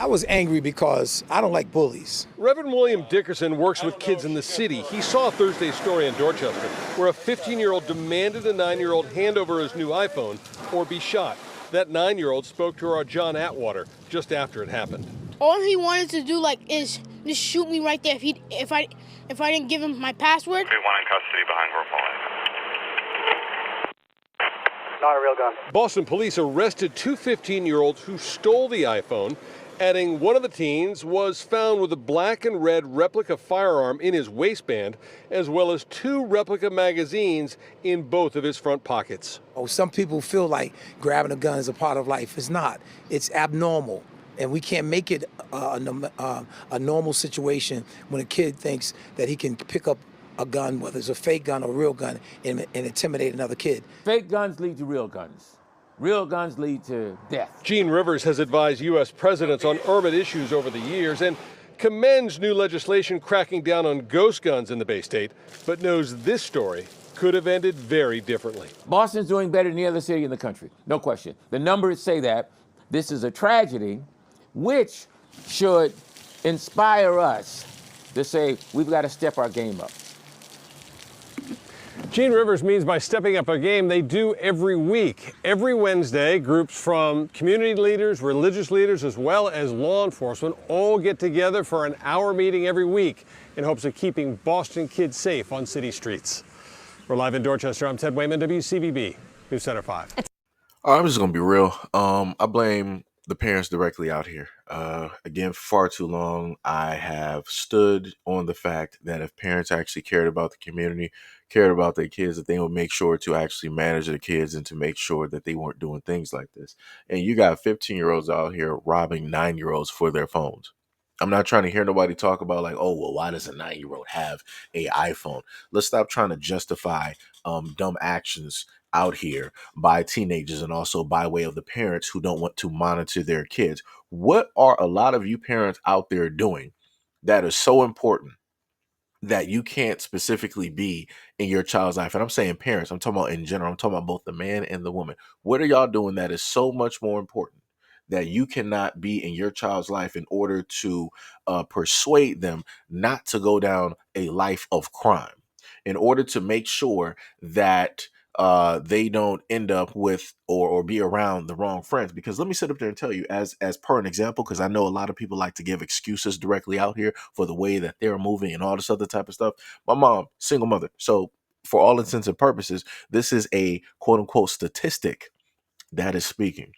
I was angry because I don't like bullies. Reverend William Dickerson works with kids in the city. He saw Thursday's story in Dorchester, where a 15-year-old demanded a 9-year-old hand over his new iPhone or be shot. That 9-year-old spoke to our John Atwater just after it happened. All he wanted to do is just shoot me right there if I didn't give him my password. 3-1 in custody behind Gunpoint. Not a real gun. Boston police arrested two 15-year-olds who stole the iPhone, adding one of the teens was found with a black and red replica firearm in his waistband, as well as two replica magazines in both of his front pockets. Oh, some people feel like grabbing a gun is a part of life. It's not. It's abnormal. And we can't make it a normal situation when a kid thinks that he can pick up a gun, whether it's a fake gun or a real gun, and intimidate another kid. Fake guns lead to real guns. Real guns lead to death. Gene Rivers has advised U.S. presidents on urban issues over the years and commends new legislation cracking down on ghost guns in the Bay State, but knows this story could have ended very differently. Boston's doing better than any other city in the country, no question. The numbers say that. This is a tragedy which should inspire us to say we've got to step our game up. Gene Rivers means by stepping up a game they do every week. Every Wednesday, groups from community leaders, religious leaders, as well as law enforcement all get together for an hour meeting every week in hopes of keeping Boston kids safe on city streets. We're live in Dorchester. I'm Ted Wayman, WCVB News Center 5. I'm just gonna be real. I blame the parents directly out here. Again, for far too long, I have stood on the fact that if parents actually cared about the community, cared about their kids, that they would make sure to actually manage their kids and to make sure that they weren't doing things like this. And you got 15-year-olds out here robbing 9-year-olds for their phones. I'm not trying to hear nobody talk about like, oh, well, why does a 9-year-old have a iPhone? Let's stop trying to justify dumb actions out here by teenagers and also by way of the parents who don't want to monitor their kids. What are a lot of you parents out there doing that is so important that you can't specifically be in your child's life? And I'm saying parents, I'm talking about in general, I'm talking about both the man and the woman. What are y'all doing that is so much more important that you cannot be in your child's life in order to persuade them not to go down a life of crime, in order to make sure that they don't end up with or be around the wrong friends? Because let me sit up there and tell you, as per an example, because I know a lot of people like to give excuses directly out here for the way that they're moving and all this other type of stuff. My mom, single mother. So for all intents and purposes, this is a quote unquote statistic that is speaking.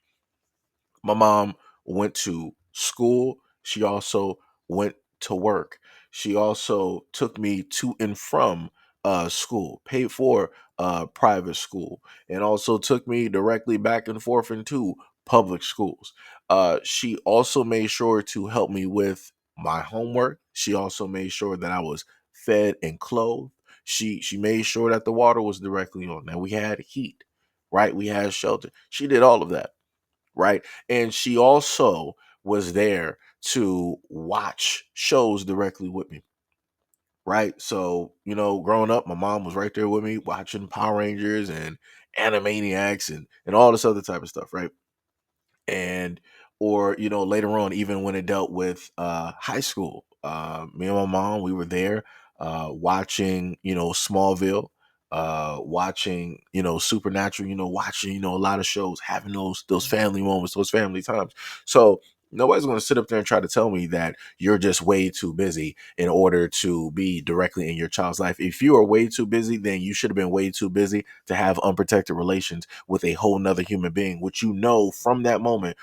My mom went to school. She also went to work. She also took me to and from school, paid for private school, and also took me directly back and forth into public schools. She also made sure to help me with my homework. She also made sure that I was fed and clothed. She made sure that the water was directly on. Now we had heat, right? We had shelter. She did all of that. Right. And she also was there to watch shows directly with me. Right. So, growing up, my mom was right there with me watching Power Rangers and Animaniacs and all this other type of stuff. Right. And, or, later on, even when it dealt with high school, me and my mom, we were there watching, Smallville, watching, Supernatural, watching, a lot of shows, having those family moments, those family times. So nobody's going to sit up there and try to tell me that you're just way too busy in order to be directly in your child's life. If you are way too busy, then you should have been way too busy to have unprotected relations with a whole nother human being, which from that moment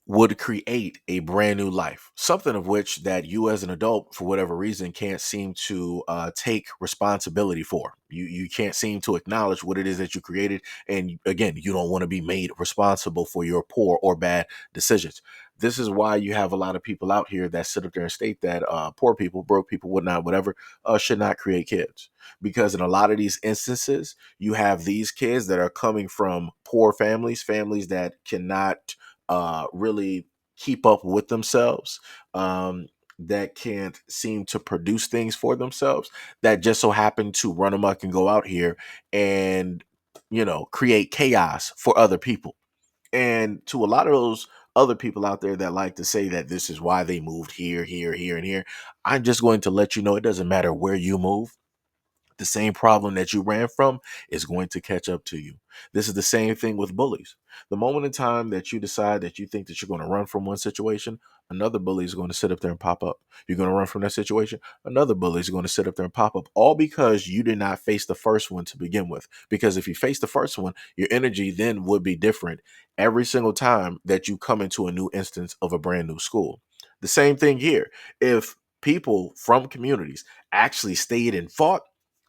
would create a brand new life, something of which that you as an adult, for whatever reason, can't seem to take responsibility for. You can't seem to acknowledge what it is that you created. And again, you don't want to be made responsible for your poor or bad decisions. This is why you have a lot of people out here that sit up there and state that poor people, broke people, whatnot, whatever, should not create kids. Because in a lot of these instances, you have these kids that are coming from poor families that cannot really keep up with themselves, that can't seem to produce things for themselves, that just so happen to run amok and go out here and, create chaos for other people. And to a lot of those other people out there that like to say that this is why they moved here, and here. I'm just going to let you know it doesn't matter where you move. The same problem that you ran from is going to catch up to you. This is the same thing with bullies. The moment in time that you decide that you think that you're going to run from one situation, another bully is going to sit up there and pop up. You're going to run from that situation, another bully is going to sit up there and pop up, all because you did not face the first one to begin with. Because if you face the first one, your energy then would be different every single time that you come into a new instance of a brand new school. The same thing here. If people from communities actually stayed and fought,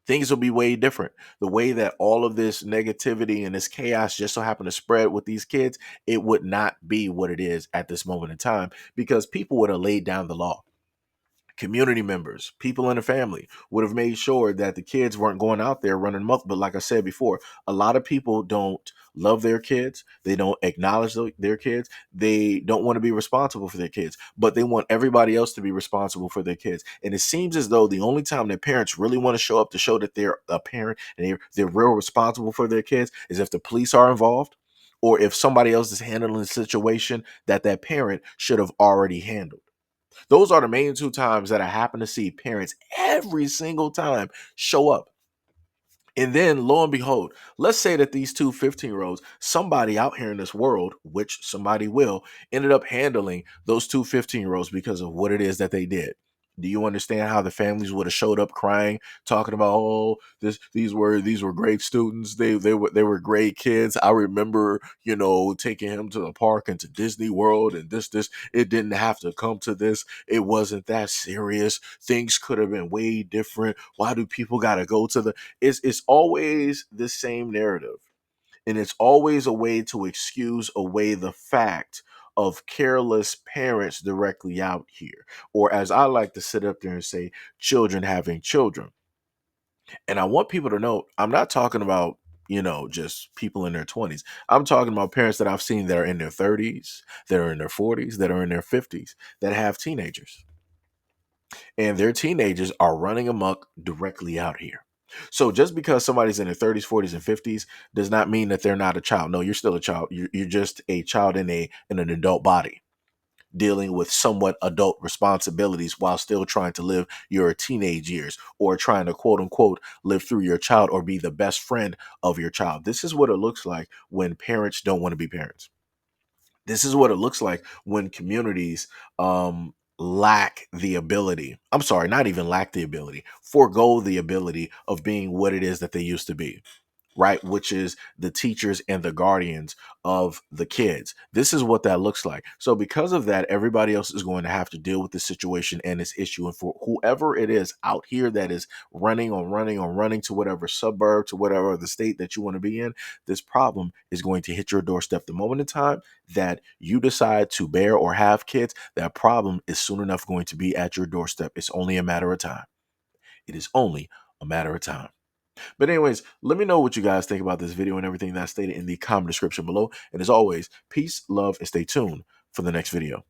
things will be way different. The way that all of this negativity and this chaos just so happened to spread with these kids, it would not be what it is at this moment in time because people would have laid down the law. Community members, people in the family would have made sure that the kids weren't going out there running amok. But like I said before, a lot of people don't love their kids. They don't acknowledge their kids. They don't want to be responsible for their kids, but they want everybody else to be responsible for their kids. And it seems as though the only time that parents really want to show up to show that they're a parent and they're real responsible for their kids is if the police are involved or if somebody else is handling the situation that that parent should have already handled. Those are the main two times that I happen to see parents every single time show up. And then lo and behold, let's say that these two 15-year-olds, somebody out here in this world, which somebody will, ended up handling those two 15-year-olds because of what it is that they did. Do you understand how the families would have showed up crying, talking about, oh, these were great students. They were great kids. I remember, taking him to the park and to Disney World and this. It didn't have to come to this. It wasn't that serious. Things could have been way different. Why do people gotta go to the it's always the same narrative. And it's always a way to excuse away the fact of careless parents directly out here. Or as I like to sit up there and say, children having children. And I want people to know, I'm not talking about, just people in their 20s. I'm talking about parents that I've seen that are in their 30s, that are in their 40s, that are in their 50s, that have teenagers. And their teenagers are running amok directly out here. So just because somebody's in their 30s, 40s, and 50s does not mean that they're not a child. No, you're still a child. You're just a child in an adult body, dealing with somewhat adult responsibilities while still trying to live your teenage years or trying to quote unquote live through your child or be the best friend of your child. This is what it looks like when parents don't want to be parents. This is what it looks like when communities lack the ability. I'm sorry, not even lack the ability, forego the ability of being what it is that they used to be, right? Which is the teachers and the guardians of the kids. This is what that looks like. So because of that, everybody else is going to have to deal with this situation and this issue. And for whoever it is out here that is running to whatever suburb, to whatever the state that you want to be in, this problem is going to hit your doorstep. The moment in time that you decide to bear or have kids, that problem is soon enough going to be at your doorstep. It's only a matter of time. It is only a matter of time. But anyways, let me know what you guys think about this video and everything that's stated in the comment description below. And as always, peace, love, and stay tuned for the next video.